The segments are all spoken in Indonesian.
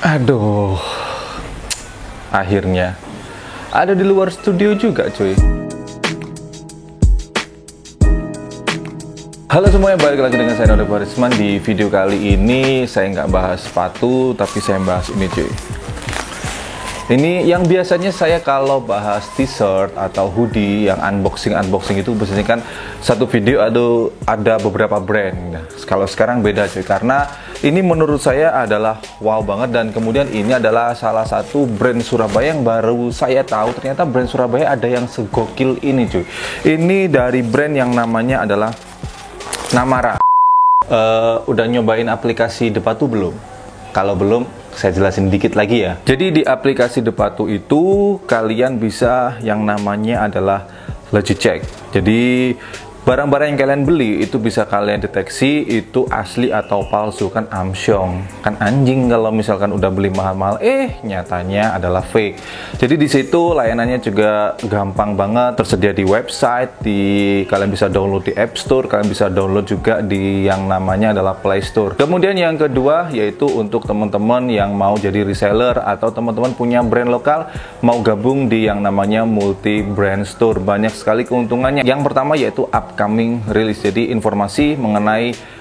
Aduh, akhirnya ada di luar studio juga cuy. Halo semuanya, balik lagi dengan saya Nodep Warisman. Di video kali ini saya nggak bahas sepatu, tapi saya bahas ini cuy. Ini yang biasanya saya kalau bahas t-shirt atau hoodie yang unboxing itu biasanya kan satu video ada beberapa brand. Nah, kalau sekarang beda cuy, karena ini menurut saya adalah wow banget, dan kemudian ini adalah salah satu brand Surabaya yang baru saya tahu ternyata brand Surabaya ada yang segokil ini cuy. Ini dari brand yang namanya adalah Namara. Udah nyobain aplikasi Depatu belum? Kalau belum, saya jelasin dikit lagi ya. Jadi di aplikasi Depatu itu kalian bisa yang namanya adalah legit check. Jadi barang-barang yang kalian beli itu bisa kalian deteksi itu asli atau palsu. Kan amsyong, kan anjing kalau misalkan udah beli mahal-mahal nyatanya adalah fake. Jadi di situ layanannya juga gampang banget, tersedia di website, kalian bisa download di App Store, kalian bisa download juga di yang namanya adalah Play Store. Kemudian yang kedua yaitu untuk teman-teman yang mau jadi reseller atau teman-teman punya brand lokal mau gabung di yang namanya multi brand store. Banyak sekali keuntungannya. Yang pertama yaitu upcoming release, jadi informasi mengenai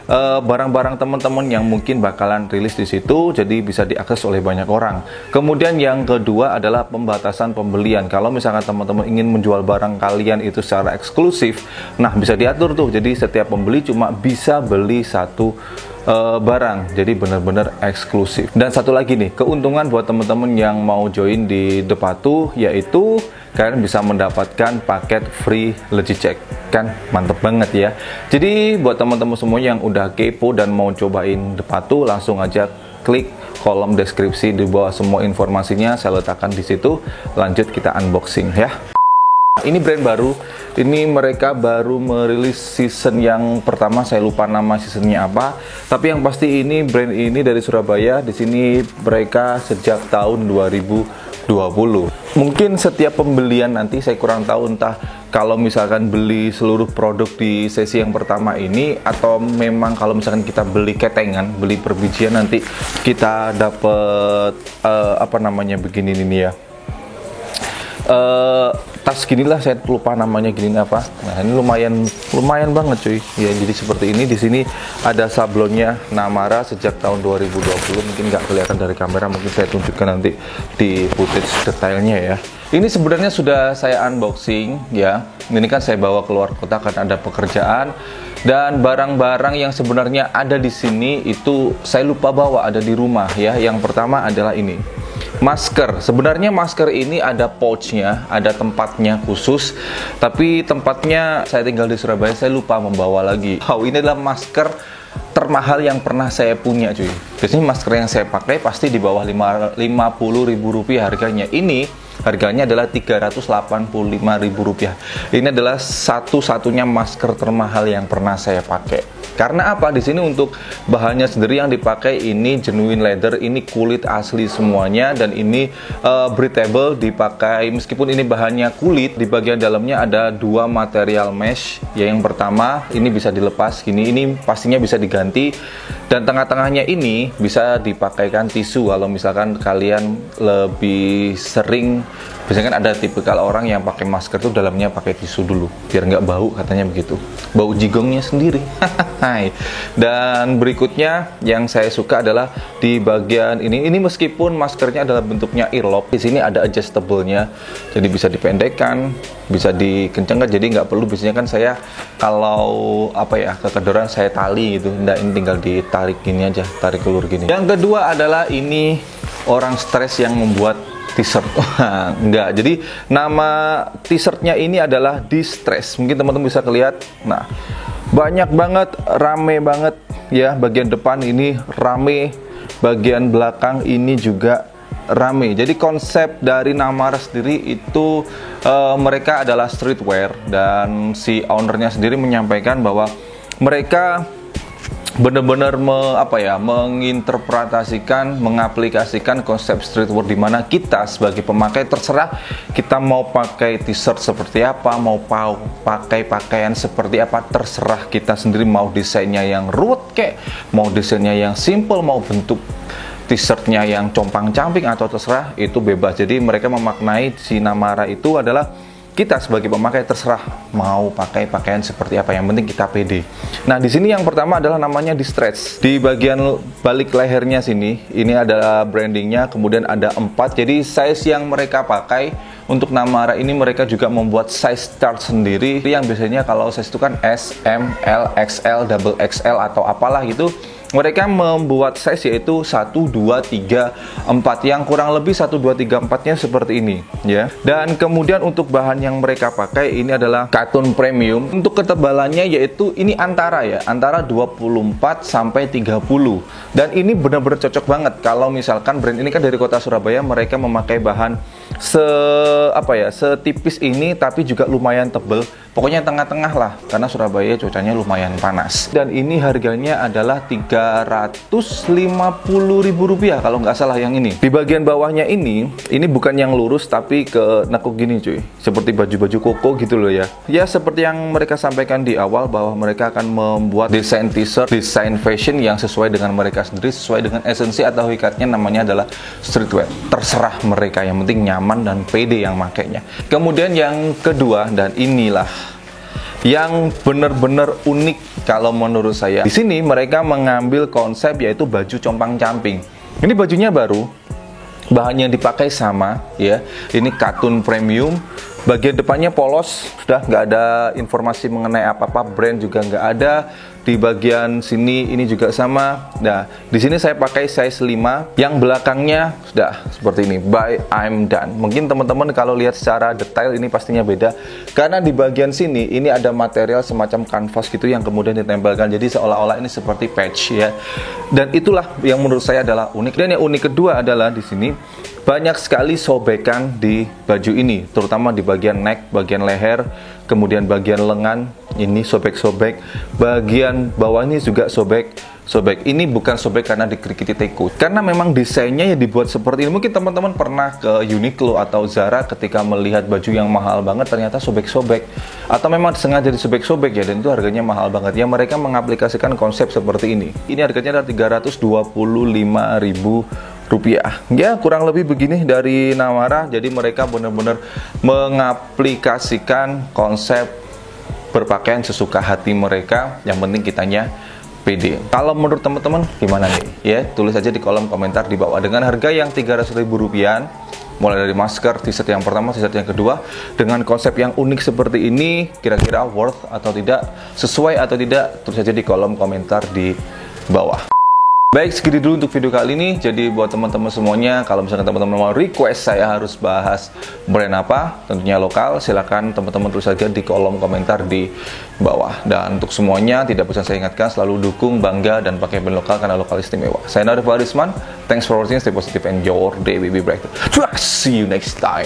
barang-barang teman-teman yang mungkin bakalan rilis di situ, jadi bisa diakses oleh banyak orang. Kemudian yang kedua adalah pembatasan pembelian. Kalau misalkan teman-teman ingin menjual barang kalian itu secara eksklusif, nah bisa diatur tuh, jadi setiap pembeli cuma bisa beli satu barang, jadi benar-benar eksklusif. Dan satu lagi nih, keuntungan buat teman-teman yang mau join di Depatu, yaitu kalian bisa mendapatkan paket free legit check. Kan mantep banget ya. Jadi buat teman-teman semua yang udah kepo dan mau cobain Depatu, langsung aja klik kolom deskripsi, di bawah semua informasinya saya letakkan di situ. Lanjut kita unboxing ya. Ini brand baru, ini mereka baru merilis season yang pertama, saya lupa nama seasonnya apa. Tapi yang pasti ini brand ini dari Surabaya. Di sini mereka sejak tahun 2020. Mungkin setiap pembelian nanti saya kurang tahu, entah kalau misalkan beli seluruh produk di sesi yang pertama ini, atau memang kalau misalkan kita beli ketengan, beli per bijian, nanti kita dapat apa namanya begini nih ya. Tas gini lah, saya lupa namanya gini apa. Nah, ini lumayan banget cuy. Ya, jadi seperti ini. Di sini ada sablonnya Namara sejak tahun 2020. Mungkin nggak kelihatan dari kamera, mungkin saya tunjukkan nanti di footage detailnya ya. Ini sebenarnya sudah saya unboxing ya. Ini kan saya bawa keluar kota karena ada pekerjaan, dan barang-barang yang sebenarnya ada di sini itu saya lupa bawa, ada di rumah ya. Yang pertama adalah ini. Masker. Sebenarnya masker ini ada pouchnya, ada tempatnya khusus, tapi tempatnya saya tinggal di Surabaya, saya lupa membawa lagi. Wow, ini adalah masker termahal yang pernah saya punya cuy. Biasanya masker yang saya pakai pasti di bawah 50.000 rupiah harganya. Ini harganya adalah 385.000 rupiah. Ini adalah satu-satunya masker termahal yang pernah saya pakai. Karena apa? Di sini untuk bahannya sendiri yang dipakai ini genuine leather, ini kulit asli semuanya, dan ini breathable, dipakai meskipun ini bahannya kulit, di bagian dalamnya ada dua material mesh. Ya, yang pertama ini bisa dilepas gini, ini pastinya bisa diganti, dan tengah-tengahnya ini bisa dipakaikan tisu kalau misalkan kalian lebih sering. Biasanya kan ada tipikal orang yang pakai masker tuh dalamnya pakai tisu dulu biar nggak bau, katanya begitu, bau jigongnya sendiri. Dan berikutnya yang saya suka adalah di bagian ini meskipun maskernya adalah bentuknya earlobe, di sini ada adjustable-nya, jadi bisa dipendekkan, bisa dikencangkan, jadi nggak perlu. Biasanya kan saya kalau apa ya, kekedoran saya tali gitu, nggak, ini tinggal ditarik gini aja, tarik keluar gini. Yang kedua adalah ini orang stres yang membuat t-shirt. Enggak, jadi nama t-shirtnya ini adalah Distress. Mungkin teman-teman bisa lihat. Nah, banyak banget, rame banget ya. Bagian depan ini rame, bagian belakang ini juga rame. Jadi konsep dari Namara sendiri itu mereka adalah streetwear, dan si ownernya sendiri menyampaikan bahwa mereka benar-benar menginterpretasikan, mengaplikasikan konsep streetwear, di mana kita sebagai pemakai terserah kita mau pakai t-shirt seperti apa, mau pakai pakaian seperti apa, terserah kita sendiri. Mau desainnya yang ruwet kek, mau desainnya yang simple, mau bentuk t-shirtnya yang compang-camping atau terserah, itu bebas. Jadi mereka memaknai si Namara itu adalah kita sebagai pemakai terserah mau pakai pakaian seperti apa, yang penting kita pede. Nah, di sini yang pertama adalah namanya di stretch. Di bagian balik lehernya sini, ini adalah brandingnya, kemudian ada 4. Jadi size yang mereka pakai untuk Namara ini, mereka juga membuat size chart sendiri. Yang biasanya kalau size itu kan S, M, L, XL, double XL atau apalah gitu. Mereka membuat size yaitu 1, 2, 3, 4. Yang kurang lebih 1, 2, 3, 4-nya seperti ini ya. Dan kemudian untuk bahan yang mereka pakai ini adalah katun premium. Untuk ketebalannya yaitu ini antara 24 sampai 30. Dan ini benar-benar cocok banget kalau misalkan brand ini kan dari kota Surabaya, mereka memakai bahan setipis ini tapi juga lumayan tebel. Pokoknya tengah-tengah lah, karena Surabaya cuacanya lumayan panas. Dan ini harganya adalah Rp350.000 kalau nggak salah yang ini. Di bagian bawahnya ini bukan yang lurus tapi ke nekuk gini cuy. Seperti baju-baju koko gitu loh ya. Ya seperti yang mereka sampaikan di awal bahwa mereka akan membuat desain t-shirt, desain fashion yang sesuai dengan mereka sendiri, sesuai dengan esensi atau hakikatnya, namanya adalah streetwear. Terserah mereka, yang penting nyaman dan pede yang makainya. Kemudian yang kedua, dan inilah yang benar-benar unik kalau menurut saya. Di sini mereka mengambil konsep yaitu baju compang-camping. Ini bajunya baru, bahan yang dipakai sama ya. Ini katun premium. Bagian depannya polos, sudah nggak ada informasi mengenai apa-apa, brand juga nggak ada. Di bagian sini ini juga sama. Nah, di sini saya pakai size 5. Yang belakangnya sudah seperti ini, by I'm done. Mungkin teman-teman kalau lihat secara detail ini pastinya beda, karena di bagian sini ini ada material semacam kanvas gitu yang kemudian ditempelkan. Jadi seolah-olah ini seperti patch ya. Dan itulah yang menurut saya adalah unik. Dan yang unik kedua adalah di sini banyak sekali sobekan di baju ini, terutama di bagian neck, bagian leher, kemudian bagian lengan, ini sobek-sobek, bagian bawah ini juga sobek. Ini bukan sobek karena dikerikiti teko, karena memang desainnya ya dibuat seperti ini. Mungkin teman-teman pernah ke Uniqlo atau Zara ketika melihat baju yang mahal banget ternyata sobek-sobek, atau memang sengaja disobek-sobek ya, dan itu harganya mahal banget ya. Mereka mengaplikasikan konsep seperti ini. Ini harganya adalah Rp325.000 ya, kurang lebih begini dari Namara. Jadi mereka benar-benar mengaplikasikan konsep berpakaian sesuka hati mereka, yang penting kitanya pede. Kalau menurut teman-teman gimana nih ya, tulis aja di kolom komentar di bawah. Dengan harga yang Rp300.000, mulai dari masker, t-shirt yang pertama, t-shirt yang kedua, dengan konsep yang unik seperti ini, kira-kira worth atau tidak, sesuai atau tidak, tulis aja di kolom komentar di bawah. Baik, segitu dulu untuk video kali ini. Jadi buat teman-teman semuanya, kalau misalkan teman-teman mau request saya harus bahas brand apa, tentunya lokal, silakan teman-teman tulis saja di kolom komentar di bawah. Dan untuk semuanya, tidak bisa saya ingatkan, selalu dukung, bangga, dan pakai brand lokal karena lokal istimewa. Saya Narif Arisman, thanks for watching, stay positive and your day will be brighter. See you next time.